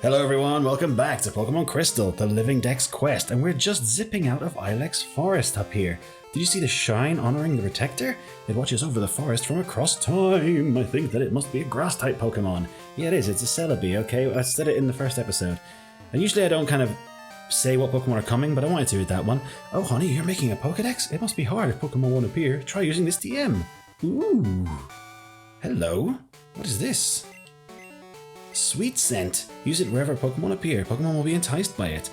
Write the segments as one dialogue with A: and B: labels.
A: Hello everyone, welcome back to Pokemon Crystal, the Living Dex quest, and we're just zipping out of Ilex Forest up here. Did you see the shine honoring the Protector? It watches over the forest from across time. I think that it must be a grass-type Pokemon. Yeah, it is, it's a Celebi, okay? I said it in the first episode. And usually I don't kind of say what Pokemon are coming, but I wanted to with that one. Oh honey, you're making a Pokedex? It must be hard if Pokemon won't appear. Try using this TM. Ooh. Hello? What is this? Sweet scent. Use it wherever Pokemon appear. Pokemon will be enticed by it.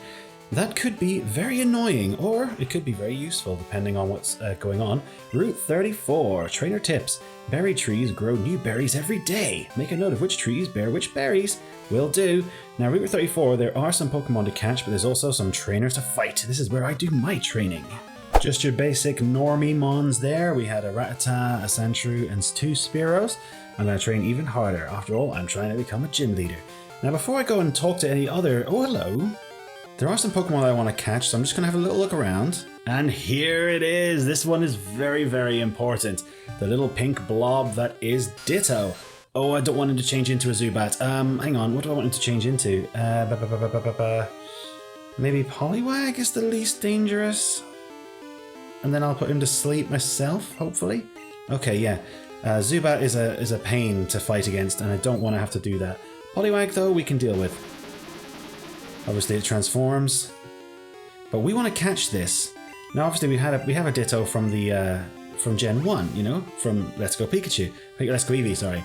A: That could be very annoying, or it could be very useful, depending on what's going on. Route 34. Trainer tips. Berry trees grow new berries every day. Make a note of which trees bear which berries. Will do. Now, Route 34, there are some Pokemon to catch, but there's also some trainers to fight. This is where I do my training. Just your basic normie mons there. We had a Rattata, a Sandshrew, and 2 Spearows. I'm going to train even harder. After all, I'm trying to become a gym leader. Now, before I go and talk to any other... Oh, hello. There are some Pokemon that I want to catch, so I'm just going to have a little look around. And here it is. This one is very, very important. The little pink blob that is Ditto. Oh, I don't want him to change into a Zubat. Hang on. What do I want him to change into? Maybe Poliwag is the least dangerous. And then I'll put him to sleep myself, hopefully. Okay, yeah. Zubat is a pain to fight against, and I don't want to have to do that. Poliwag, though, we can deal with. Obviously, it transforms, but we want to catch this. Now, obviously, we have a Ditto from the from Gen 1, you know, from Let's Go Pikachu, Let's Go Eevee, sorry.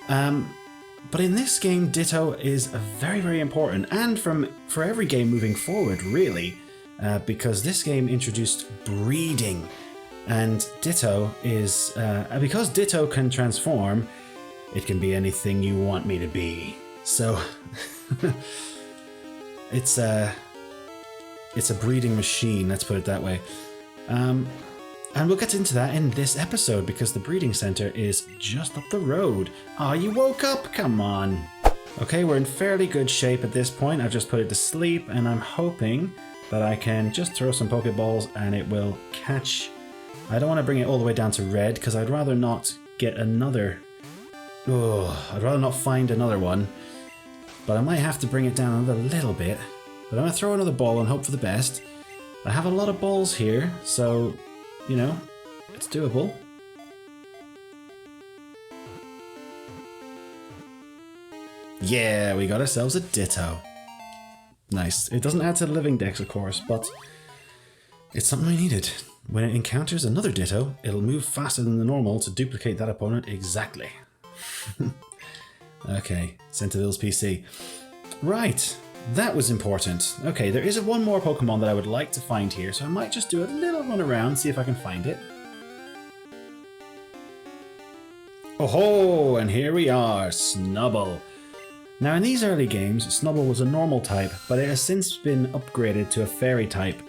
A: But in this game, Ditto is very, very important, and for every game moving forward, really, because this game introduced breeding. And Ditto is, because Ditto can transform, it can be anything you want me to be. So, it's a breeding machine, let's put it that way. And we'll get into that in this episode, because the breeding center is just up the road. Aw, you woke up? Come on. Okay, we're in fairly good shape at this point. I've just put it to sleep, and I'm hoping that I can just throw some Pokeballs and it will catch... I don't want to bring it all the way down to red, because I'd rather not get another... Oh, I'd rather not find another one. But I might have to bring it down another little bit. But I'm going to throw another ball and hope for the best. I have a lot of balls here, so, you know, it's doable. Yeah, we got ourselves a Ditto. Nice. It doesn't add to the Living Dex, of course, but it's something we needed. When it encounters another Ditto, it'll move faster than the normal to duplicate that opponent exactly. Okay, Centaville's PC. Right, that was important. Okay, there is one more Pokemon that I would like to find here, so I might just do a little run around, see if I can find it. Oh ho, and here we are, Snubbull. Now in these early games, Snubbull was a normal type, but it has since been upgraded to a fairy type.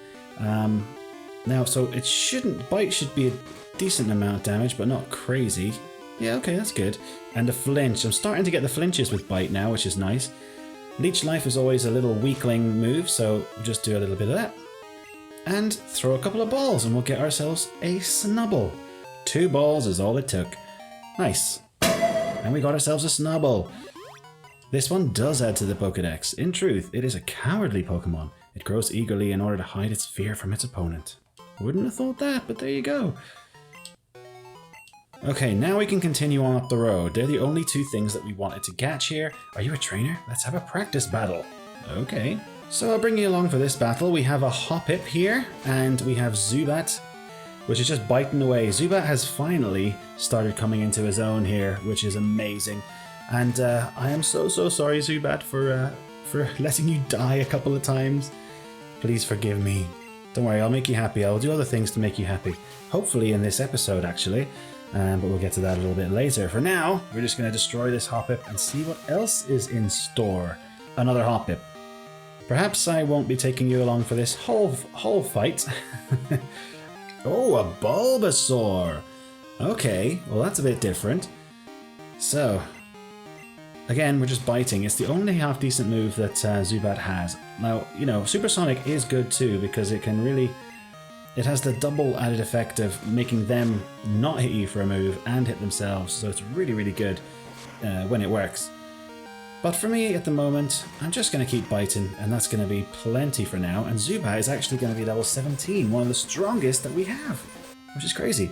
A: Now, so it shouldn't... Bite should be a decent amount of damage, but not crazy. Yeah, okay, that's good. And a flinch. I'm starting to get the flinches with Bite now, which is nice. Leech Life is always a little weakling move, so we'll just do a little bit of that. And throw a couple of balls, and we'll get ourselves a Snubbull. 2 balls is all it took. Nice. And we got ourselves a Snubbull. This one does add to the Pokedex. In truth, it is a cowardly Pokemon. It grows eagerly in order to hide its fear from its opponent. Wouldn't have thought that, but there you go. Okay, now we can continue on up the road. They're the only 2 things that we wanted to catch here. Are you a trainer? Let's have a practice battle. Okay. So I'll bring you along for this battle. We have a Hoppip here, and we have Zubat, which is just biting away. Zubat has finally started coming into his own here, which is amazing. And I am so sorry, Zubat, for letting you die a couple of times. Please forgive me. Don't worry, I'll make you happy. I'll do other things to make you happy. Hopefully in this episode, actually. But we'll get to that a little bit later. For now, we're just going to destroy this Hoppip and see what else is in store. Another Hoppip. Perhaps I won't be taking you along for this whole fight. Oh, a Bulbasaur. Okay, well that's a bit different. So, again, we're just biting. It's the only half-decent move that Zubat has. Now, you know, Supersonic is good too, because it can really... It has the double added effect of making them not hit you for a move and hit themselves, so it's really, really good when it works. But for me at the moment, I'm just going to keep biting, and that's going to be plenty for now. And Zubat is actually going to be level 17, one of the strongest that we have, which is crazy.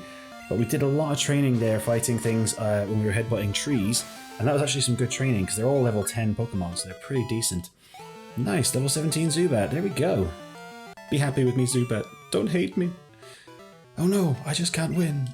A: But we did a lot of training there fighting things when we were headbutting trees, and that was actually some good training because they're all level 10 Pokemon, so they're pretty decent. Nice, level 17 Zubat, there we go. Be happy with me, Zubat. Don't hate me. Oh no, I just can't win.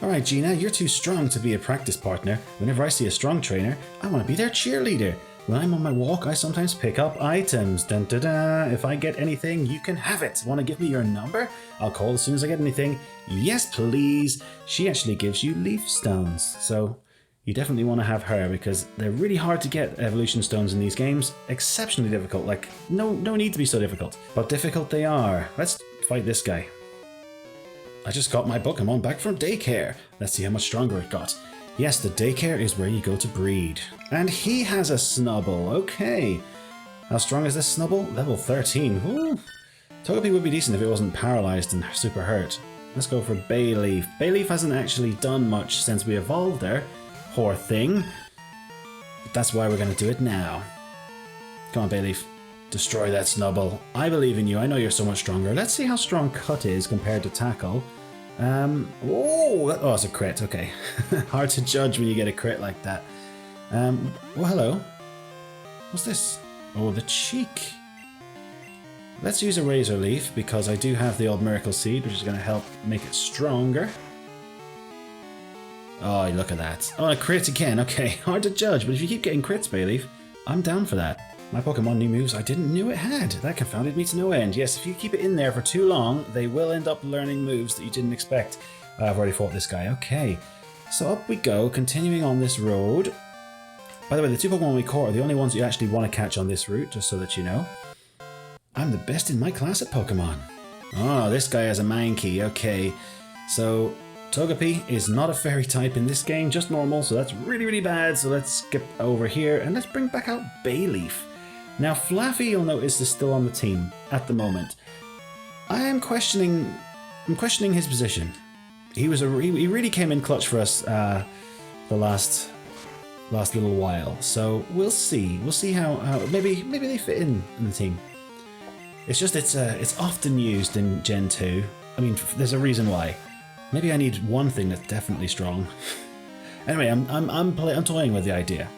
A: Alright Gina, you're too strong to be a practice partner. Whenever I see a strong trainer, I want to be their cheerleader. When I'm on my walk, I sometimes pick up items. Dun da da. If I get anything, you can have it. Want to give me your number? I'll call as soon as I get anything. Yes, please. She actually gives you leaf stones. So you definitely want to have her because they're really hard to get evolution stones in these games. Exceptionally difficult. Like, no need to be so difficult. But difficult they are. Let's fight this guy. I just got my Pokemon back from daycare. Let's see how much stronger it got. Yes, the daycare is where you go to breed. And he has a Snubble, okay. How strong is this Snubble? Level 13, ooh. Togepi would be decent if it wasn't paralyzed and super hurt. Let's go for Bayleaf. Bayleaf hasn't actually done much since we evolved her, poor thing. But that's why we're going to do it now. Come on, Bayleaf. Destroy that Snubble. I believe in you, I know you're so much stronger. Let's see how strong Cut is compared to Tackle. Oh, it's a crit, okay. Hard to judge when you get a crit like that. Well, hello. What's this? Oh, the cheek. Let's use a Razor Leaf because I do have the old Miracle Seed, which is going to help make it stronger. Oh, look at that. Oh, a crit again. Okay, hard to judge, but if you keep getting crits, Bayleaf, I'm down for that. My Pokemon new moves I didn't know it had. That confounded me to no end. Yes, if you keep it in there for too long, they will end up learning moves that you didn't expect. I've already fought this guy. Okay, so up we go, continuing on this road. By the way, the two Pokemon we caught are the only ones you actually want to catch on this route, just so that you know. I'm the best in my class at Pokemon. Oh, this guy has a Mankey. Okay, so Togepi is not a fairy type in this game, just normal, so that's really, really bad. So let's skip over here and let's bring back out Bayleaf. Now, Flaffy, you'll notice, is still on the team at the moment. I'm questioning his position. He really came in clutch for us the last little while. So we'll see. We'll see how maybe they fit in the team. It's just it's often used in Gen 2. I mean, there's a reason why. Maybe I need one thing that's definitely strong. Anyway, I'm toying with the idea.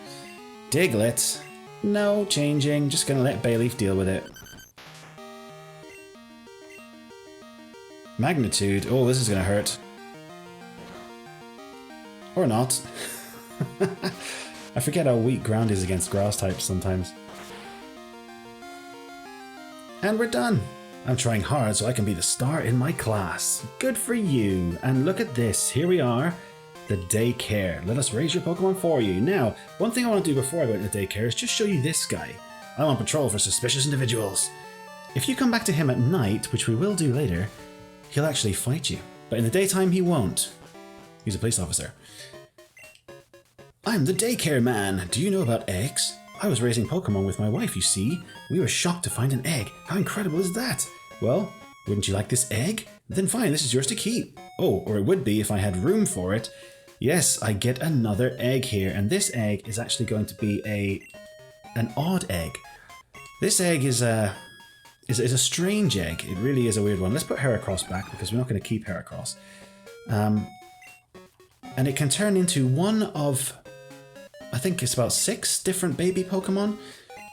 A: Diglett. No changing, just gonna let Bayleaf deal with it. Magnitude, oh, this is gonna hurt. Or not. I forget how weak ground is against grass types sometimes. And we're done. I'm trying hard so I can be the star in my class. Good for you. And look at this, here we are. The daycare. Let us raise your Pokemon for you. Now, one thing I want to do before I go into the daycare is just show you this guy. I'm on patrol for suspicious individuals. If you come back to him at night, which we will do later, he'll actually fight you. But in the daytime, he won't. He's a police officer. I'm the daycare man. Do you know about eggs? I was raising Pokemon with my wife, you see. We were shocked to find an egg. How incredible is that? Well, wouldn't you like this egg? Then fine, this is yours to keep. Oh, or it would be if I had room for it. Yes, I get another egg here, and this egg is actually going to be an odd egg. This egg is a strange egg. It really is a weird one. Let's put Heracross back because we're not going to keep Heracross. And it can turn into one of, I think it's about 6 different baby Pokemon.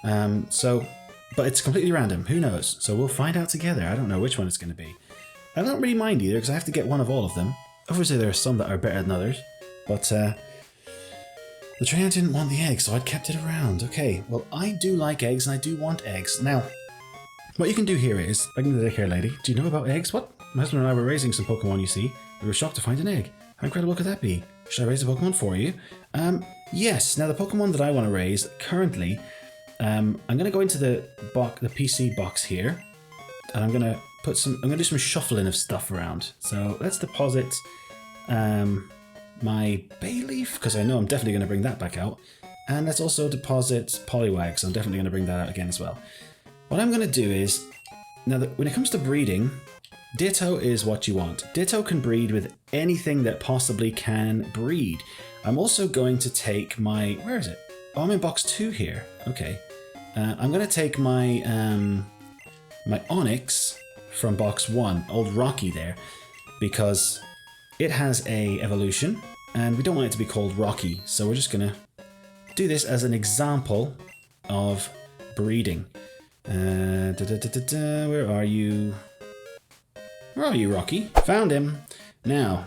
A: But it's completely random. Who knows? So we'll find out together. I don't know which one it's going to be. I don't really mind either because I have to get one of all of them. Obviously there are some that are better than others. But the trainer didn't want the egg, so I'd kept it around. Okay, well, I do like eggs and I do want eggs. Now, what you can do here is, I can do the daycare lady. Do you know about eggs? What? My husband and I were raising some Pokemon, you see. We were shocked to find an egg. How incredible could that be? Should I raise a Pokemon for you? Yes. Now, the Pokemon that I want to raise currently, I'm going to go into the PC box here, and I'm going to do some shuffling of stuff around. So let's deposit my Bayleaf, because I know I'm definitely going to bring that back out. And let's also deposit Poliwag, so I'm definitely going to bring that out again as well. What I'm going to do is, now that when it comes to breeding, Ditto is what you want. Ditto can breed with anything that possibly can breed. I'm also going to take my... Where is it? Oh, I'm in box 2 here. Okay. I'm going to take my my Onyx from box 1, old Rocky there, because it has a evolution, and we don't want it to be called Rocky, so we're just going to do this as an example of breeding. Where are you? Where are you, Rocky? Found him. Now,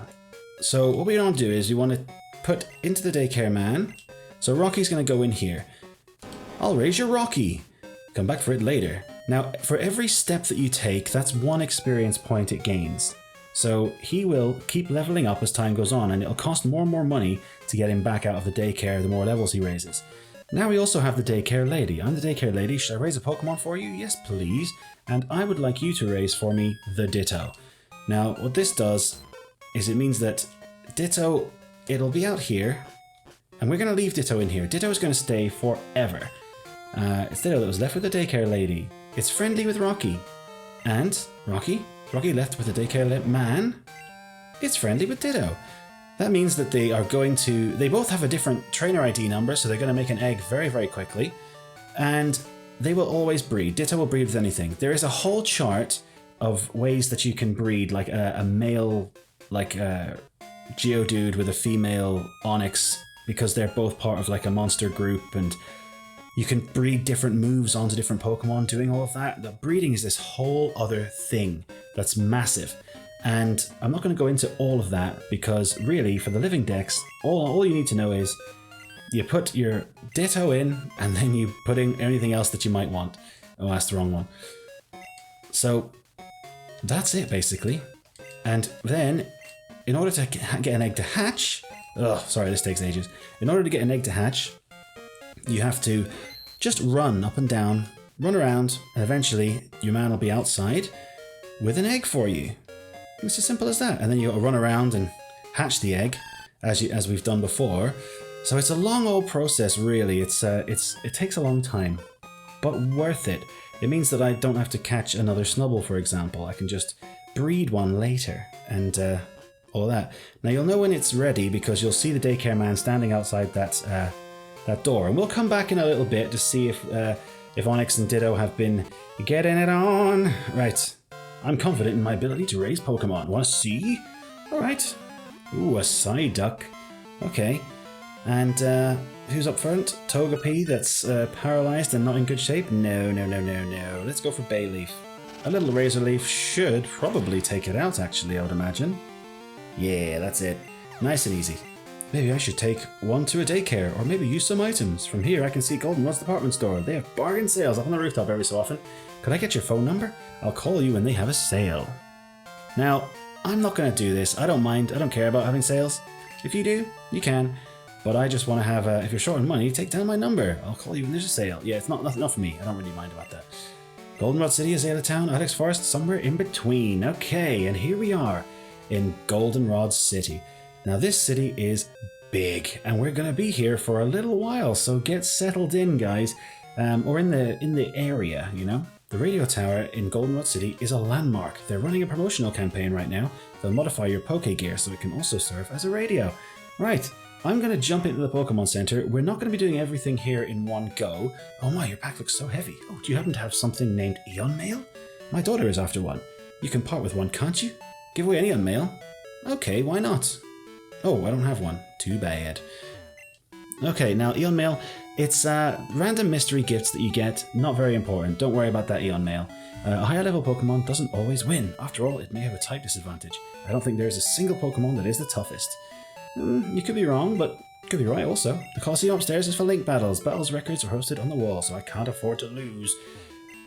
A: so what we want to do is we want to put into the daycare man. So Rocky's going to go in here. I'll raise your Rocky. Come back for it later. Now, for every step that you take, that's 1 experience point it gains. So he will keep leveling up as time goes on, and it'll cost more and more money to get him back out of the daycare the more levels he raises. Now we also have the daycare lady. I'm the daycare lady. Should I raise a Pokemon for you? Yes, please. And I would like you to raise for me the Ditto. Now, what this does is it means that Ditto, it'll be out here, and we're going to leave Ditto in here. Ditto is going to stay forever. It's Ditto that was left with the daycare lady. It's friendly with Rocky. And Rocky left with the daycare man. It's friendly with Ditto. That means that they are going to... They both have a different trainer ID number, so they're going to make an egg very, very quickly. And they will always breed. Ditto will breed with anything. There is a whole chart of ways that you can breed, like a male, like a Geodude with a female Onyx, because they're both part of like a monster group, and you can breed different moves onto different Pokemon, doing all of that. The breeding is this whole other thing that's massive. And I'm not going to go into all of that, because really, for the living dex, all you need to know is you put your Ditto in, and then you put in anything else that you might want. Oh, that's the wrong one. So that's it, basically. And then, in order to get an egg to hatch... Oh, sorry, this takes ages. In order to get an egg to hatch, you have to just run up and down, run around, and eventually your man will be outside with an egg for you. It's as simple as that. And then you got to run around and hatch the egg, as we've done before. So it's a long old process, really. It takes a long time, but worth it. It means that I don't have to catch another Snubble, for example. I can just breed one later, and all that. Now you'll know when it's ready, because you'll see the daycare man standing outside that door. And we'll come back in a little bit to see if Onyx and Ditto have been getting it on. Right. I'm confident in my ability to raise Pokemon. Want to see? Alright. Ooh, a Psyduck. Okay. And who's up front? Togepi, that's paralyzed and not in good shape? No. Let's go for Bayleaf. A little Razor Leaf should probably take it out, actually, I would imagine. Yeah, that's it. Nice and easy. Maybe I should take one to a daycare, or maybe use some items. From here, I can see Goldenrod's department store. They have bargain sales up on the rooftop every so often. Could I get your phone number? I'll call you when they have a sale. Now, I'm not going to do this. I don't mind. I don't care about having sales. If you do, you can. But I just want to have if you're short on money, take down my number. I'll call you when there's a sale. Yeah, it's not for me. I don't really mind about that. Goldenrod City, Azalea Town, Ilex Forest, somewhere in between. Okay, and here we are in Goldenrod City. Now this city is big, and we're going to be here for a little while, so get settled in, guys. Or in the area, you know. The radio tower in Goldenrod City is a landmark. They're running a promotional campaign right now. They'll modify your Poke Gear so it can also serve as a radio. Right, I'm going to jump into the Pokemon Center. We're not going to be doing everything here in one go. Oh my, your pack looks so heavy. Oh, do you happen to have something named Eon Mail? My daughter is after one. You can part with one, can't you? Give away an Eon Mail? Okay, why not? Oh, I don't have one. Too bad. Okay, now Eon Mail, it's random mystery gifts that you get. Not very important. Don't worry about that Eon Mail. A higher level Pokemon doesn't always win. After all, it may have a type disadvantage. I don't think there's a single Pokemon that is the toughest. You could be wrong, but you could be right also. The Coliseum upstairs is for link battles. Battles records are hosted on the wall, so I can't afford to lose.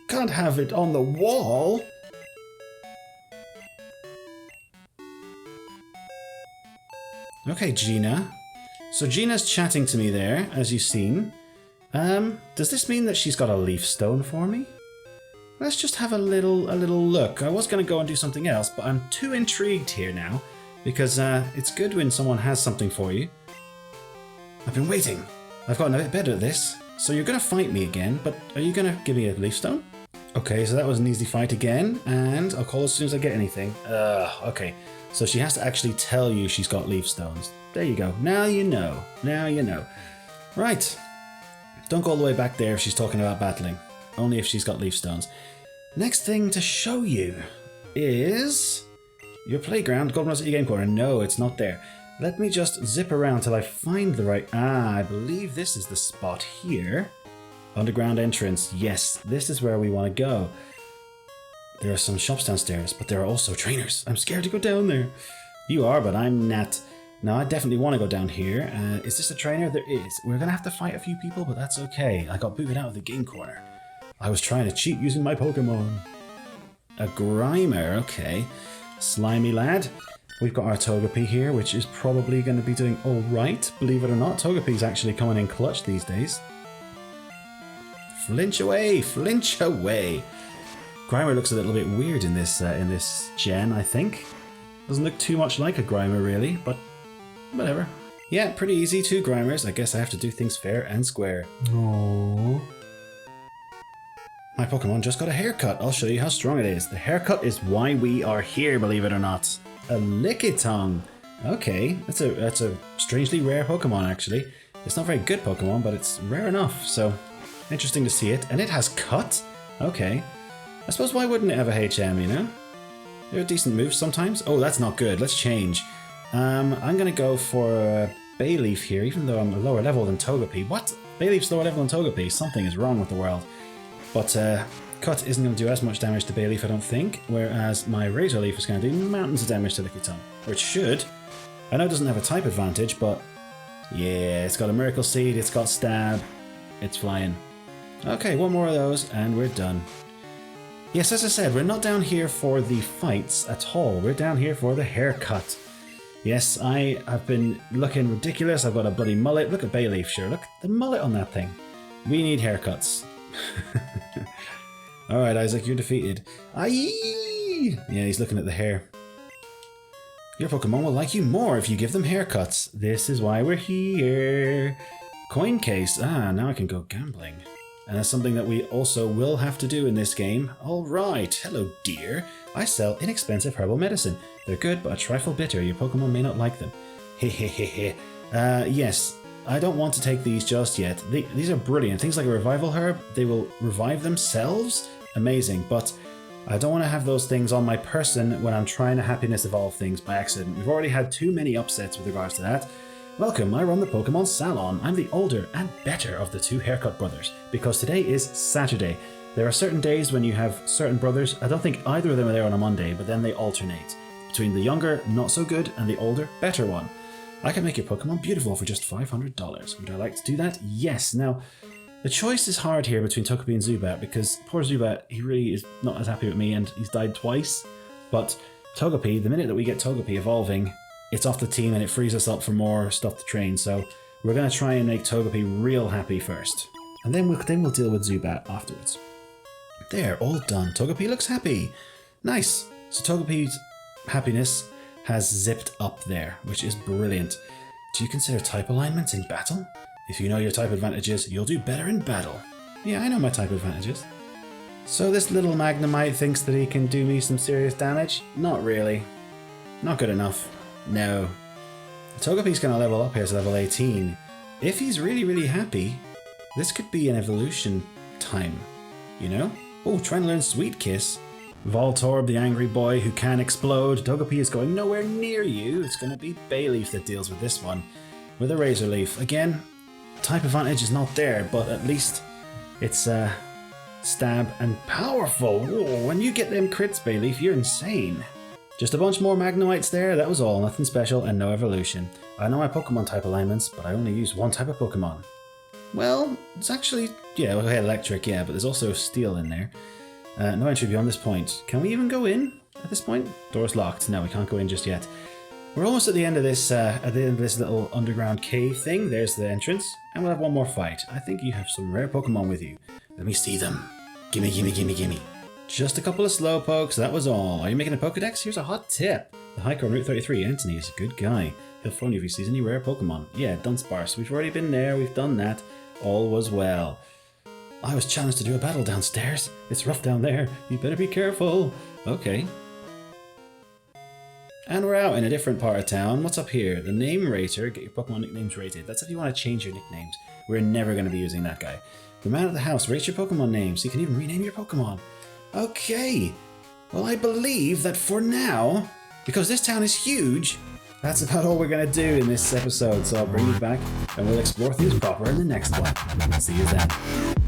A: Can't have it on the wall! Okay, Gina. So Gina's chatting to me there, as you've seen. Does this mean that she's got a leaf stone for me? Let's just have a little look. I was going to go and do something else, but I'm too intrigued here now, because it's good when someone has something for you. I've been waiting. I've gotten a bit better at this. So you're going to fight me again, but are you going to give me a leaf stone? Okay, so that was an easy fight again, and I'll call as soon as I get anything. Okay. So she has to actually tell you she's got leaf stones. There you go. Now you know. Now you know. Right. Don't go all the way back there if she's talking about battling. Only if she's got leaf stones. Next thing to show you is your playground. Golden City Game Corner. No, it's not there. Let me just zip around till I find the right... I believe this is the spot here. Underground entrance. Yes, this is where we want to go. There are some shops downstairs, but there are also trainers. I'm scared to go down there. You are, but I'm not. Now, I definitely want to go down here. Is this a trainer? There is. We're going to have to fight a few people, but that's okay. I got booted out of the game corner. I was trying to cheat using my Pokemon. A Grimer, okay. Slimy lad. We've got our Togepi here, which is probably going to be doing all right. Believe it or not, Togepi's actually coming in clutch these days. Flinch away, flinch away. Grimer looks a little bit weird in this gen, I think. Doesn't look too much like a Grimer, really, but whatever. Yeah, pretty easy. 2 Grimers. I guess I have to do things fair and square. Aww. My Pokemon just got a haircut. I'll show you how strong it is. The haircut is why we are here, believe it or not. A Lickitung. Okay, that's a strangely rare Pokemon, actually. It's not a very good Pokemon, but it's rare enough, so interesting to see it. And it has cut? Okay. I suppose why wouldn't it have a HM, you know? They're decent moves sometimes. Oh, that's not good. Let's change. I'm going to go for Bayleaf here, even though I'm a lower level than Togepi. What? Bayleaf's lower level than Togepi. Something is wrong with the world. But Cut isn't going to do as much damage to Bayleaf, I don't think, whereas my Razor Leaf is going to do mountains of damage to Lickitung, which should. I know it doesn't have a type advantage, but yeah, it's got a Miracle Seed, it's got Stab, it's flying. Okay, one more of those, and we're done. Yes, as I said, we're not down here for the fights at all. We're down here for the haircut. Yes, I have been looking ridiculous. I've got a bloody mullet. Look at Bayleaf, sure. Look, the mullet on that thing. We need haircuts. Alright, Isaac, you're defeated. Aye! Yeah, he's looking at the hair. Your Pokemon will like you more if you give them haircuts. This is why we're here. Coin case. Ah, now I can go gambling. And that's something that we also will have to do in this game. Alright, hello dear. I sell inexpensive herbal medicine. They're good, but a trifle bitter. Your Pokemon may not like them. Hehehehe. Yes, I don't want to take these just yet. These are brilliant. Things like a revival herb, they will revive themselves. Amazing, but I don't want to have those things on my person when I'm trying to happiness evolve things by accident. We've already had too many upsets with regards to that. Welcome, I run the Pokemon Salon. I'm the older and better of the 2 haircut brothers, because today is Saturday. There are certain days when you have certain brothers. I don't think either of them are there on a Monday, but then they alternate between the younger, not so good, and the older, better one. I can make your Pokemon beautiful for just $500. Would I like to do that? Yes. Now, the choice is hard here between Togepi and Zubat, because poor Zubat, he really is not as happy with me, and he's died twice. But Togepi, the minute that we get Togepi evolving, it's off the team and it frees us up for more stuff to train. So we're going to try and make Togepi real happy first. And then we'll deal with Zubat afterwards. There, all done. Togepi looks happy. Nice. So Togepi's happiness has zipped up there, which is brilliant. Do you consider type alignments in battle? If you know your type advantages, you'll do better in battle. Yeah, I know my type advantages. So this little Magnemite thinks that he can do me some serious damage? Not really. Not good enough. No. Togepi's going to level up here to level 18. If he's really, really happy, this could be an evolution time, you know? Oh, trying to learn Sweet Kiss. Voltorb, the angry boy who can explode. Togepi is going nowhere near you. It's going to be Bayleaf that deals with this one. With a Razor Leaf. Again, type advantage is not there, but at least it's stab and powerful. Whoa, when you get them crits, Bayleaf, you're insane. Just a bunch more Magnemites there, that was all. Nothing special and no evolution. I know my Pokemon type alignments, but I only use one type of Pokemon. Well, it's actually, yeah, okay, electric, yeah, but there's also steel in there. No entry beyond this point. Can we even go in at this point? Door's locked. No, we can't go in just yet. We're almost at the end of this little underground cave thing. There's the entrance, and we'll have one more fight. I think you have some rare Pokemon with you. Let me see them. Gimme, gimme, gimme, gimme. Just a couple of Slowpokes, that was all. Are you making a Pokedex? Here's a hot tip. The hiker on Route 33, Anthony, is a good guy. He'll phone you if he sees any rare Pokemon. Yeah, Dunsparce. We've already been there, we've done that. All was well. I was challenged to do a battle downstairs. It's rough down there. You better be careful. Okay. And we're out in a different part of town. What's up here? The name rater. Get your Pokemon nicknames rated. That's if you want to change your nicknames. We're never going to be using that guy. The man at the house. Rate your Pokemon names. So you can even rename your Pokemon. Okay. Well, I believe that for now, because this town is huge, that's about all we're going to do in this episode. So I'll bring you back and we'll explore things proper in the next one. See you then.